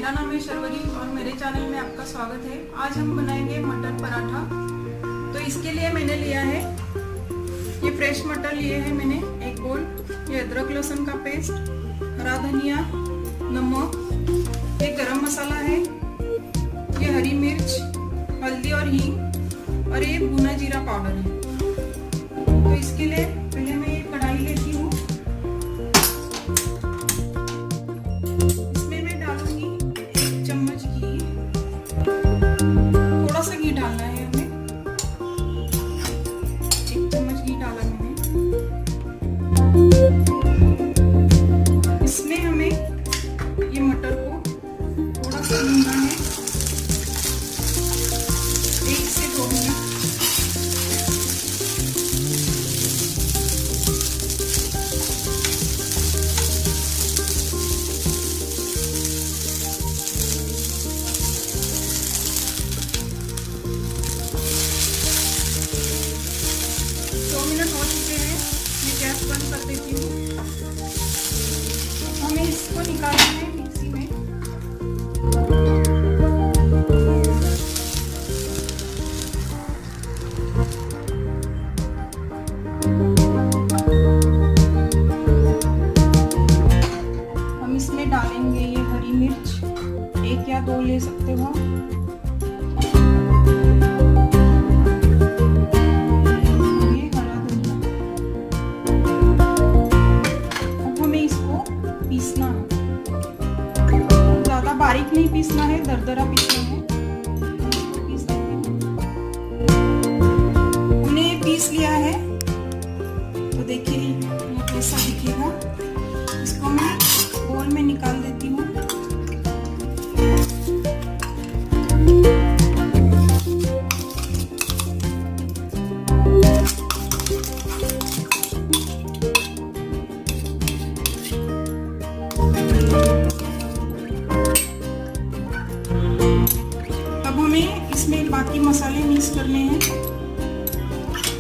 मेरा नाम है शर्वरी और मेरे चैनल में आपका स्वागत है। आज हम बनाएंगे मटर पराठा। तो इसके लिए मैंने लिया है ये फ्रेश मटर लिए हैं मैंने एक बोल, ये अदरक लहसुन का पेस्ट, हरा धनिया, नमक, ये गरम मसाला है, ये हरी मिर्च, हल्दी और हींग और ये भुना जीरा पाउडर है। तो इसके लिए पहले मैं ये कढ़ाई लेती हूँ। इसमें मैं डालूंगी 1 चम्मच घी। थोड़ा सा घी डालना है हमें, 1 चम्मच घी डाला मैंने। इसमें हमें ये मटर को थोड़ा सा भूनना है, 1 से 2 मिनट। हो चुके हैं, मैं गैस बंद कर देती हूँ। हमें इसको निकालना है मिक्सी में। हम इसमें डालेंगे ये हरी मिर्च, 1 या 2 ले सकते हो। बारीक नहीं पीसना है, दरदरा पीसना है। पीस देते हैं। हमने ये पीस लिया है, तो देखिए ये कैसा दिखेगा। इसको मैं बोल में निकाल देती हूँ। इसमें बाकी मसाले मिक्स करने हैं,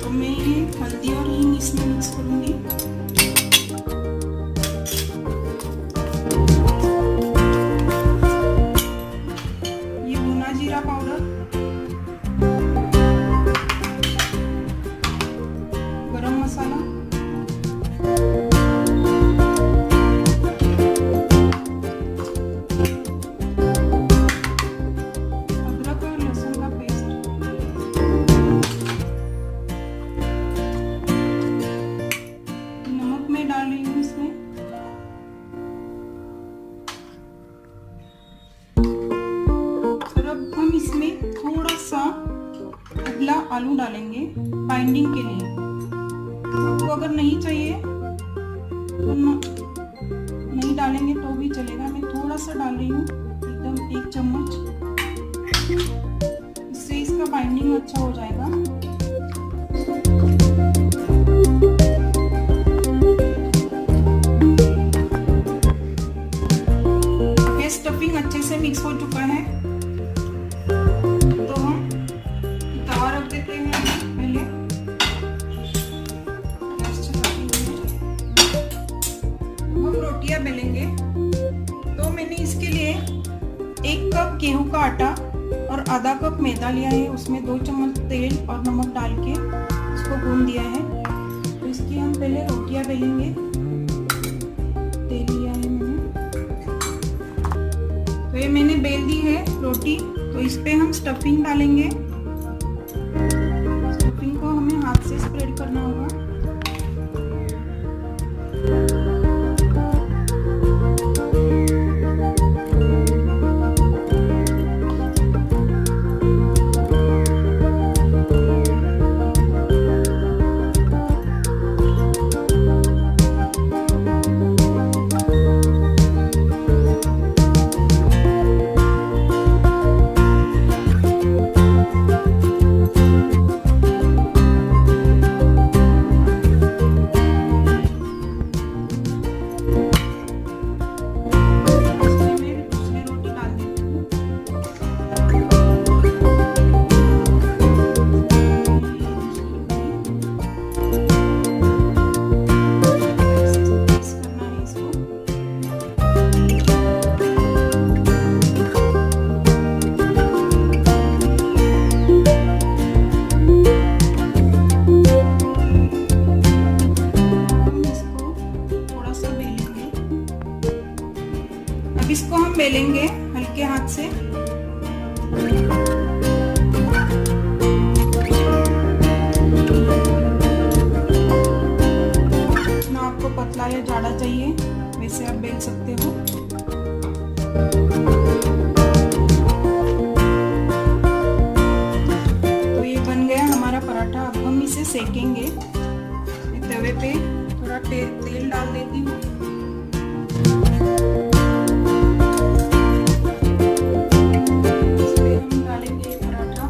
तो मैं ये हल्दी और हींग इसमें मिक्स करूंगी। ये भुना जीरा पाउडर, गरम मसाला, इसमें थोड़ा सा उबला आलू डालेंगे बाइंडिंग के लिए। आपको अगर नहीं चाहिए तो नहीं डालेंगे तो भी चलेगा। मैं थोड़ा सा डाल रही हूँ, एकदम 1 चम्मच। इससे इसका बाइंडिंग अच्छा हो जाएगा। ये स्टफिंग अच्छे से मिक्स हो चुका है, रोटियां बेलेंगे। तो मैंने इसके लिए 1 कप गेहूं का आटा और आधा कप मैदा लिया है। उसमें 2 चम्मच तेल और नमक डाल के इसको गूंद दिया है। तो इसकी हम पहले रोटियां बेलेंगे। तेल लिया है मैंने, तो ये मैंने बेल दी है रोटी। तो इस पे हम स्टफिंग डालेंगे। स्टफिंग को हमें हाथ से स्प्रेड करना होगा। अब इसको हम बेलेंगे हल्के हाथ से। ना आपको पतला या जाड़ा चाहिए वैसे आप बेल सकते हो। तो ये बन गया हमारा पराठा। अब हम इसे सेकेंगे। तवे पे थोड़ा तेल डाल देती हूँ। इस पे हम डालेंगे पराठा,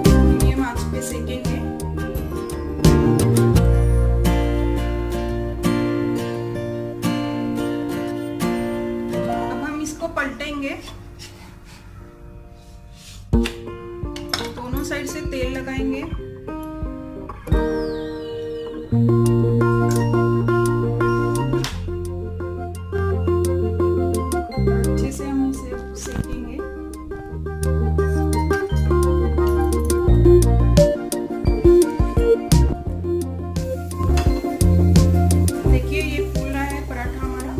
मीडियम आंच पे सेकेंगे। अब हम इसको पलटेंगे। दोनों साइड से तेल लगाएंगे। अच्छे से हम इसे सेकेंगे। देखिए ये फूल रहा है पराठा हमारा।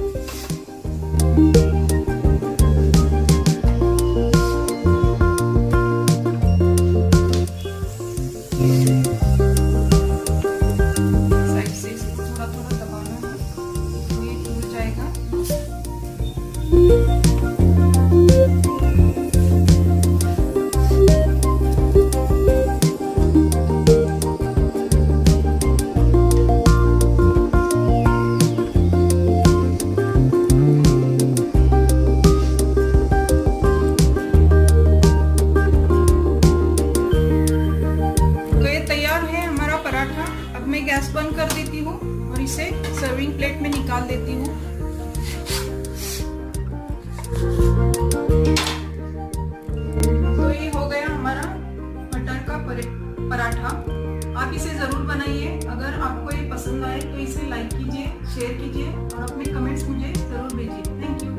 अब मैं गैस बंद कर देती हूँ और इसे सर्विंग प्लेट में निकाल देती हूँ। तो ये हो गया हमारा मटर का पराठा। आप इसे जरूर बनाइए। अगर आपको ये पसंद आए तो इसे लाइक कीजिए, शेयर कीजिए और अपने कमेंट्स मुझे जरूर भेजिए। Thank you.